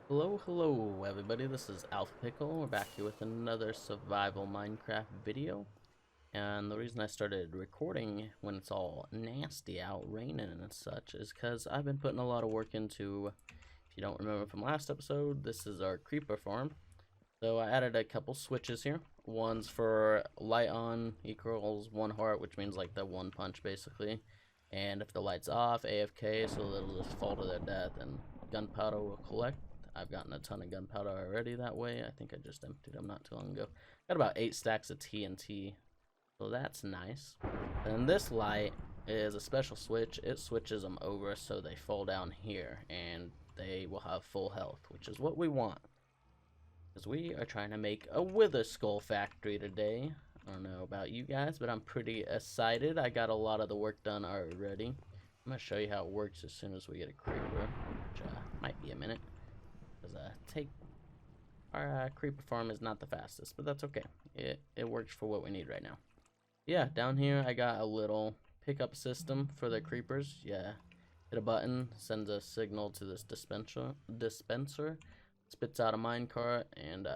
Hello everybody, this is Alpha Pickle. We're back here with another survival Minecraft video. And the reason I started recording when it's all nasty out, raining and such, is because I've been putting a lot of work into, if you don't remember from last episode, this is our creeper farm. So I added a couple switches here. One's for light on equals 1 heart, which means like the 1 punch basically. And if the light's off, AFK, so they'll just fall to their death and gunpowder will collect. I've gotten a ton of gunpowder already that way. I think I just emptied them not too long ago. Got about 8 stacks of TNT, so that's nice. And this light is a special switch. It switches them over so they fall down here and they will have full health, which is what we want. Because we are trying to make a wither skull factory today. I don't know about you guys, but I'm pretty excited. I got a lot of the work done already. I'm going to show you how it works as soon as we get a creeper, which might be a minute. Because our creeper farm is not the fastest, but that's okay. It works for what we need right now. Yeah, down here I got a little pickup system for the creepers. Yeah, hit a button, sends a signal to this dispenser, spits out a minecart, and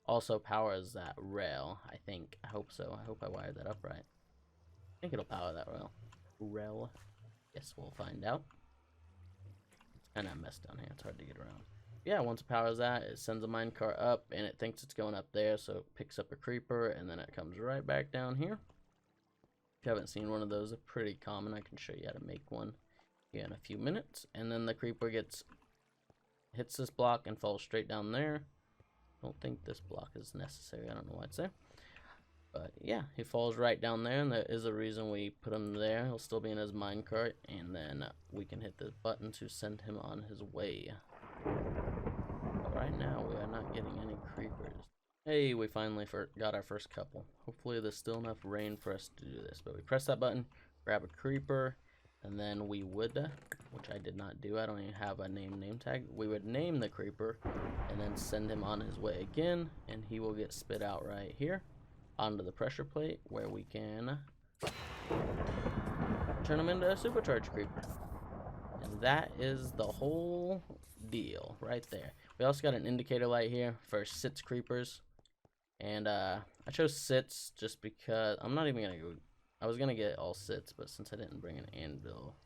also powers that rail. I think. I hope so. I hope I wired that up right. I think it'll power that rail. Guess we'll find out. It's kind of a mess down here. It's hard to get around. Yeah, once it powers that, it sends a minecart up, and it thinks it's going up there, so it picks up a creeper, and then it comes right back down here. If you haven't seen one of those, they're pretty common. I can show you how to make one here in a few minutes. And then the creeper hits this block and falls straight down there. Don't think this block is necessary. I don't know why it's there. But yeah, he falls right down there, and there is a reason we put him there. He'll still be in his minecart, and then we can hit this button to send him on his way. But right now, we are not getting any creepers. Hey, we finally got our first couple. Hopefully there's still enough rain for us to do this. But we press that button, grab a creeper, and then we would, which I did not do, I don't even have a name tag. We would name the creeper, and then send him on his way again, and he will get spit out right here onto the pressure plate, where we can turn him into a supercharged creeper. And that is the whole deal right there. We also got an indicator light here for sits creepers. And I chose sits just because I'm not even gonna go. I was gonna get all sits, but since I didn't bring an anvil,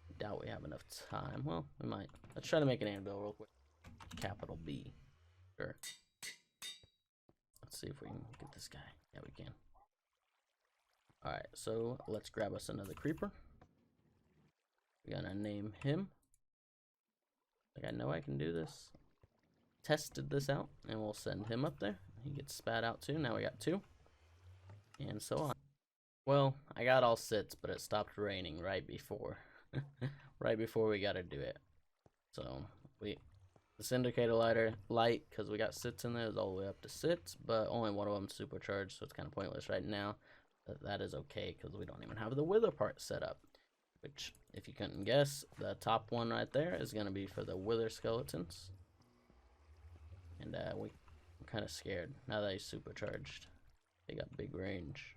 I doubt we have enough time. Well, we might. Let's try to make an anvil real quick. Capital B. Sure. Let's see if we can get this guy. Yeah, we can. Alright, so let's grab us another creeper. We're gonna name him. Like, I know I can do this. Tested this out, and we'll send him up there. He gets spat out too. Now we got 2. And so on. Well, I got all sits, but it stopped raining right before. Right before we gotta do it. So, this indicator light, because we got sits in there, is all the way up to sits, but only one of them's supercharged, so it's kind of pointless right now. But that is okay, because we don't even have the wither part set up. Which, if you couldn't guess, the top one right there is going to be for the wither skeletons. And I'm kind of scared now that he's supercharged. They got big range.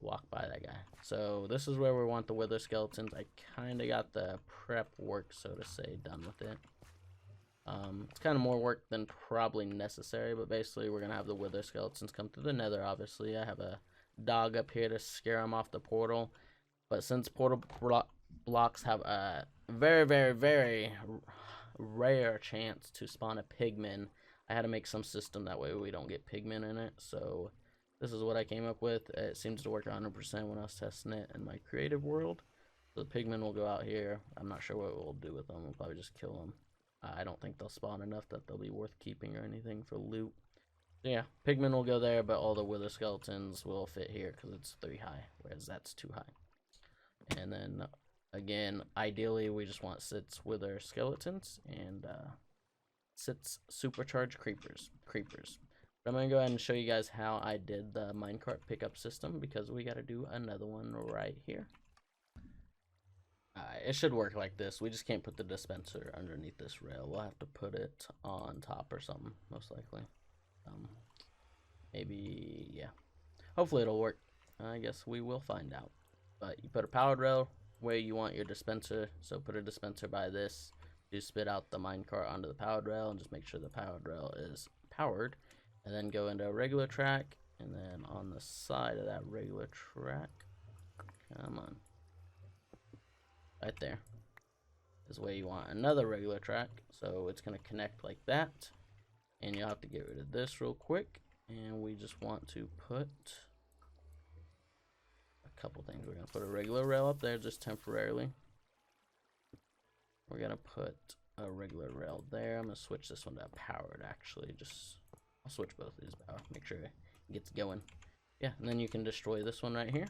Walk by that guy. So this is where we want the wither skeletons. I kind of got the prep work, so to say, done with it. It's kind of more work than probably necessary, but basically we're going to have the wither skeletons come through the nether, obviously. I have a dog up here to scare them off the portal. But since portal blocks have a very rare chance to spawn a pigman, I had to make some system that way we don't get pigmen in it. So this is what I came up with. It seems to work 100% when I was testing it in my creative world. So the pigmen will go out here. I'm not sure what we'll do with them. We'll probably just kill them. I don't think they'll spawn enough that they'll be worth keeping or anything for loot. So yeah, pigmen will go there, but all the wither skeletons will fit here because it's 3 high, whereas that's 2 high. And then again, ideally we just want sits wither skeletons and sits supercharged creepers. But I'm gonna go ahead and show you guys how I did the minecart pickup system, because we gotta do another one right here. It should work like this. We just can't put the dispenser underneath this rail. We'll have to put it on top or something, most likely. Maybe, yeah. Hopefully it'll work. I guess we will find out. But you put a powered rail where you want your dispenser. So put a dispenser by this. You spit out the minecart onto the powered rail and just make sure the powered rail is powered. And then go into a regular track. And then on the side of that regular track, come on, right there is where you want another regular track. So it's going to connect like that. And you'll have to get rid of this real quick. And we just want to put a couple things. We're going to put a regular rail up there just temporarily. We're going to put a regular rail there. I'm going to switch this one to powered actually. I'll switch both of these power. Make sure it gets going. Yeah, and then you can destroy this one right here.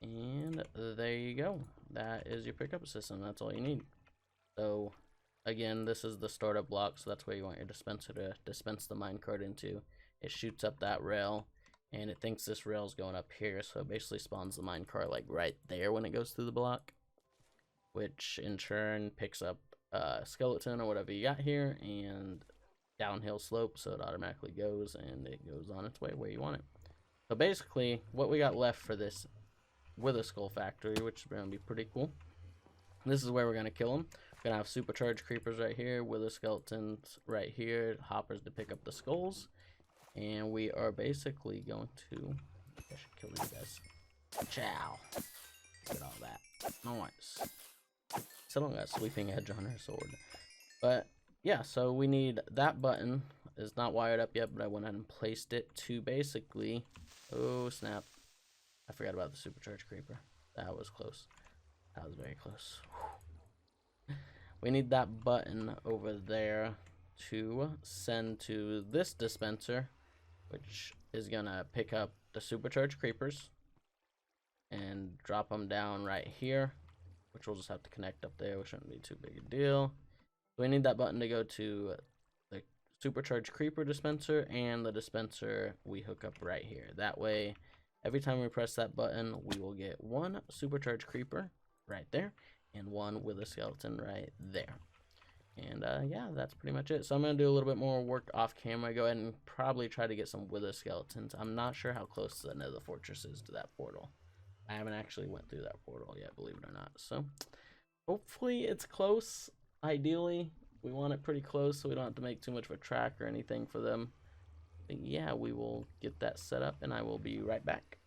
And there you go. That is your pickup system. That's all you need. So again, this is the startup block, so that's where you want your dispenser to dispense the minecart into. It shoots up that rail, and it thinks this rail is going up here, so it basically spawns the minecart like right there when it goes through the block, which in turn picks up a skeleton or whatever you got here, and downhill slope, so it automatically goes, and it goes on its way where you want it. So basically, what we got left for this Wither Skull factory, which is going to be pretty cool. This is where we're going to kill them. We're going to have Supercharged Creepers right here, Wither Skeletons right here, hoppers to pick up the skulls. And we are basically going to... I should kill these guys. Chow. Look at all that. Nice. Still got a sweeping edge on her sword. But, yeah, so we need that button. It's not wired up yet, but I went ahead and placed it to basically... Oh, snap. I forgot about the Supercharged Creeper. That was close. That was very close. Whew. We need that button over there to send to this dispenser, which is gonna pick up the Supercharged Creepers and drop them down right here, which we'll just have to connect up there, which shouldn't be too big a deal. So we need that button to go to the Supercharged Creeper dispenser and the dispenser we hook up right here. That way, every time we press that button, we will get one Supercharged Creeper right there and one Wither Skeleton right there. And yeah, that's pretty much it. So I'm going to do a little bit more work off camera. Go ahead and probably try to get some Wither Skeletons. I'm not sure how close the Nether Fortress is to that portal. I haven't actually went through that portal yet, believe it or not. So hopefully it's close. Ideally, we want it pretty close so we don't have to make too much of a track or anything for them. But yeah, we will get that set up and I will be right back.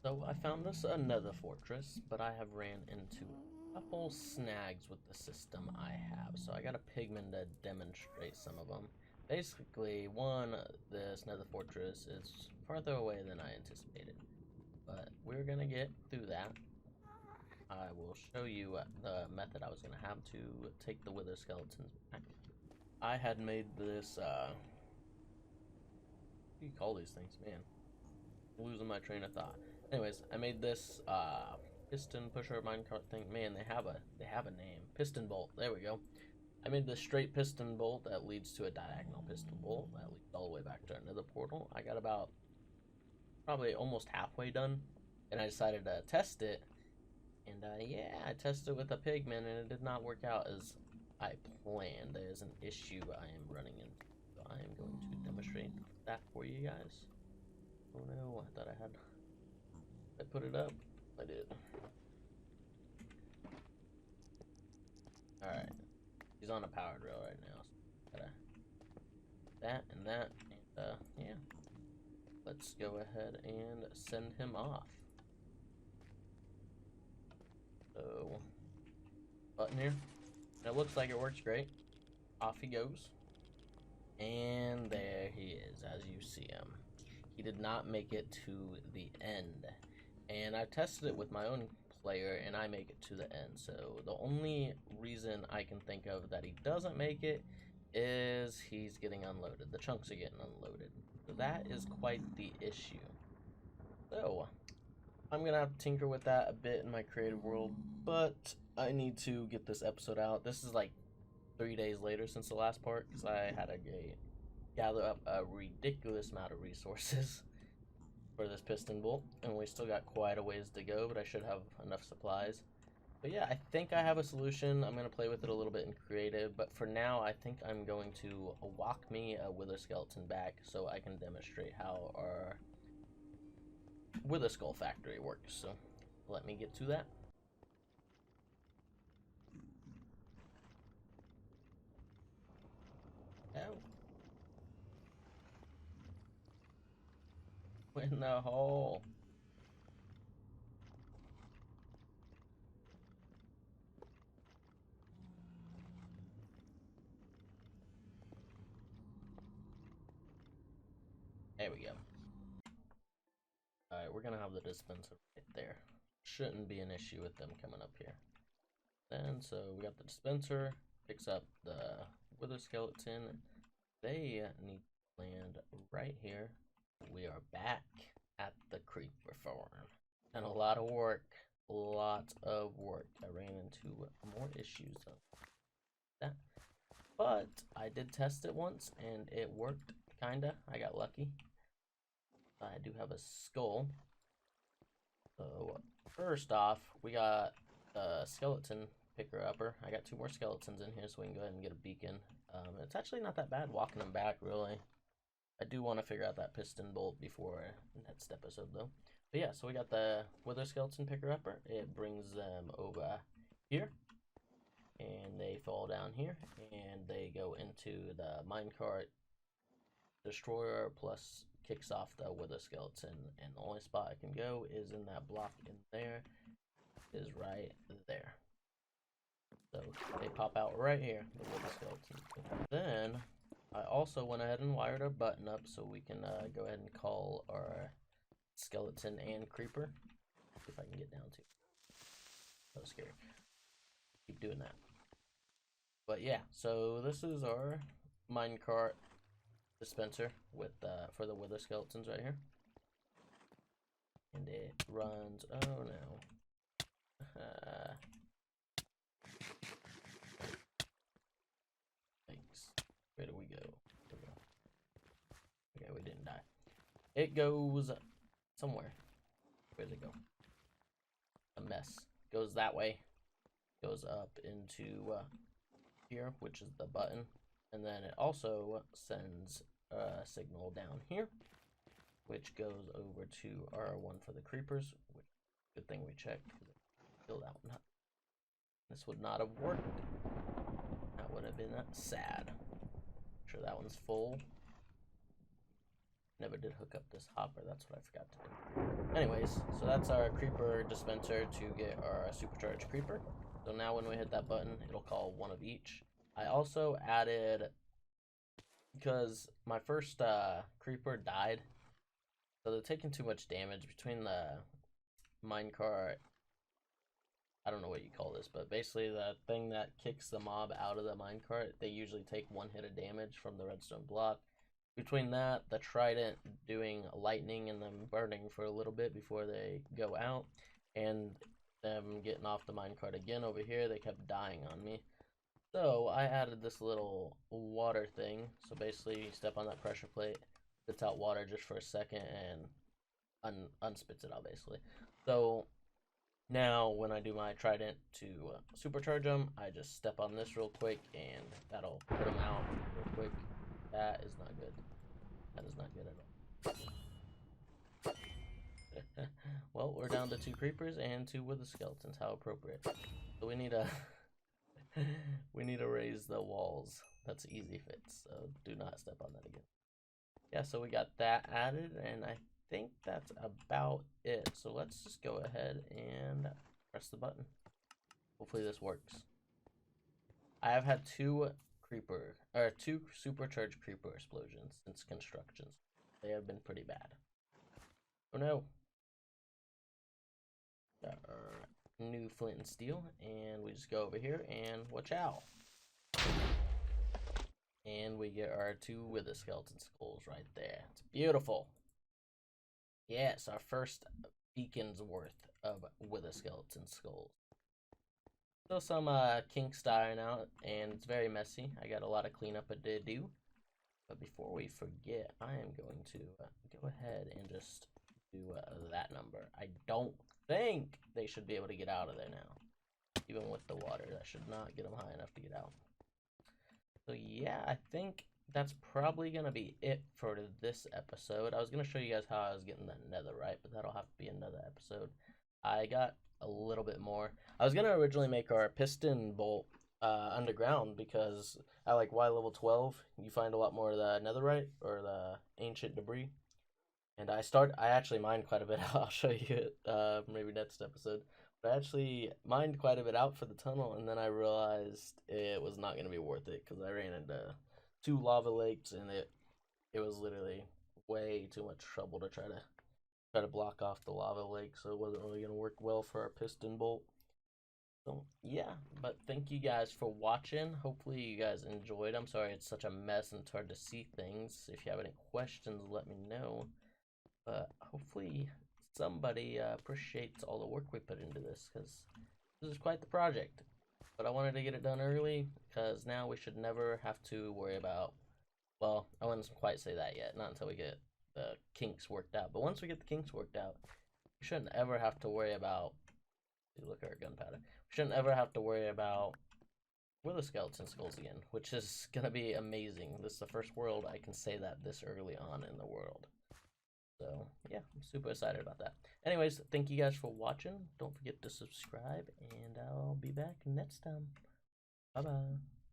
So I found this another fortress, but I have ran into a couple snags with the system I have. So I got a pigman to demonstrate some of them. Basically, one, this nether fortress is farther away than I anticipated. But we're gonna get through that. I will show you the method I was gonna have to take the wither skeletons back. I had made this, what do you call these things? Man, I'm losing my train of thought. Anyways, I made this piston pusher minecart thing. Man, they have a name. Piston bolt. There we go. I made this straight piston bolt that leads to a diagonal piston bolt that leads all the way back to another portal. I got about probably almost halfway done, and I decided to test it. And yeah, I tested it with a pigman, and it did not work out as I planned. There's an issue I am running into. So I am going to demonstrate that for you guys. Oh no, I thought I had... I put it up. I did. Alright. He's on a powered rail right now. So gotta that and that. And yeah. Let's go ahead and send him off. So button here. And it looks like it works great. Off he goes. And there he is, as you see him. He did not make it to the end. And I've tested it with my own player, and I make it to the end. So the only reason I can think of that he doesn't make it is he's getting unloaded. The chunks are getting unloaded. So that is quite the issue. So I'm going to have to tinker with that a bit in my creative world, but I need to get this episode out. This is like 3 days later since the last part, because I had to gather up a ridiculous amount of resources for this piston bolt, and we still got quite a ways to go, but I should have enough supplies. But yeah, I think I have a solution. I'm going to play with it a little bit in creative, but for now, I think I'm going to walk me a wither skeleton back so I can demonstrate how our wither skull factory works. So let me get to that. Oh. In the hole. There we go. Alright, we're gonna have the dispenser right there. Shouldn't be an issue with them coming up here. Then, so we got the dispenser, picks up the wither skeleton. They need to land right here. We are back at the creeper farm. And a lot of work. Lots of work. I ran into more issues than that. But I did test it once and it worked, kinda. I got lucky. I do have a skull. So first off, we got a skeleton picker-upper. I got 2 more skeletons in here so we can go ahead and get a beacon. It's actually not that bad walking them back, really. I do want to figure out that piston bolt before next episode, though. But yeah, so we got the wither skeleton picker-upper. It brings them over here. And they fall down here. And they go into the minecart destroyer plus kicks off the wither skeleton, and the only spot I can go is in that block in there, is right there. So they pop out right here, the wither skeleton. Then I also went ahead and wired our button up so we can go ahead and call our skeleton and creeper. See if I can get down to. That was scary. Keep doing that. But yeah, so this is our minecart dispenser with for the wither skeletons right here, and it runs. Oh no! Thanks. Where do we go? There we go. Okay, we didn't die. It goes somewhere. Where does it go? A mess. Goes that way. Goes up into here, which is the button, and then it also sends signal down here, which goes over to our one for the creepers. Which, good thing we checked. Killed that one. This would not have worked. That would have been sad. Sure, that one's full. Never did hook up this hopper. That's what I forgot to do. Anyways, so that's our creeper dispenser to get our supercharged creeper. So now when we hit that button, it'll call one of each. I also added, because my first creeper died, so they're taking too much damage between the minecart. I don't know what you call this, but basically the thing that kicks the mob out of the minecart, they usually take 1 hit of damage from the redstone block. Between that, the trident doing lightning and them burning for a little bit before they go out, and them getting off the minecart again over here, they kept dying on me. So I added this little water thing. So basically you step on that pressure plate, spits out water just for a second, and unspits it out basically. So now when I do my trident to supercharge them, I just step on this real quick and that'll put them out real quick. That is not good. That is not good at all. Well, we're down to 2 creepers and 2 wither skeletons. How appropriate. So we need a we need to raise the walls. That's easy fix, so do not step on that again. Yeah, so we got that added, and I think that's about it. So let's just go ahead and press the button. Hopefully this works. I have had 2 supercharged creeper explosions since constructions. They have been pretty bad. Oh no. Got our new flint and steel, and we just go over here and watch out. And we get our 2 wither skeleton skulls right there. It's beautiful. Yes, our first beacon's worth of wither skeleton skulls. Still some kinks to iron out, and it's very messy. I got a lot of cleanup to do. But before we forget, I am going to go ahead and just do that number. I don't think they should be able to get out of there now. even with the water. That should not get them high enough to get out. So yeah, I think that's probably gonna be it for this episode. I was gonna show you guys how I was getting that netherite, but that'll have to be another episode. I got a little bit more. I was gonna originally make our piston bolt underground because at like Y level 12, you find a lot more of the netherite or the ancient debris. And I actually mined quite a bit. I'll show you it maybe next episode. But I actually mined quite a bit out for the tunnel, and then I realized it was not going to be worth it because I ran into 2 lava lakes, and it was literally way too much trouble to try to block off the lava lake, so it wasn't really going to work well for our piston bolt. So yeah, but thank you guys for watching. Hopefully you guys enjoyed. I'm sorry it's such a mess and it's hard to see things. If you have any questions, let me know. But hopefully somebody appreciates all the work we put into this, because this is quite the project. But I wanted to get it done early because now we should never have to worry about, well, I wouldn't quite say that yet, not until we get the kinks worked out. But once we get the kinks worked out, we shouldn't ever have to worry about, look at our gunpowder, we shouldn't ever have to worry about where the skeleton skulls again, which is going to be amazing. This is the first world I can say that this early on in the world. So, yeah, I'm super excited about that. Anyways, thank you guys for watching. Don't forget to subscribe, and I'll be back next time. Bye-bye.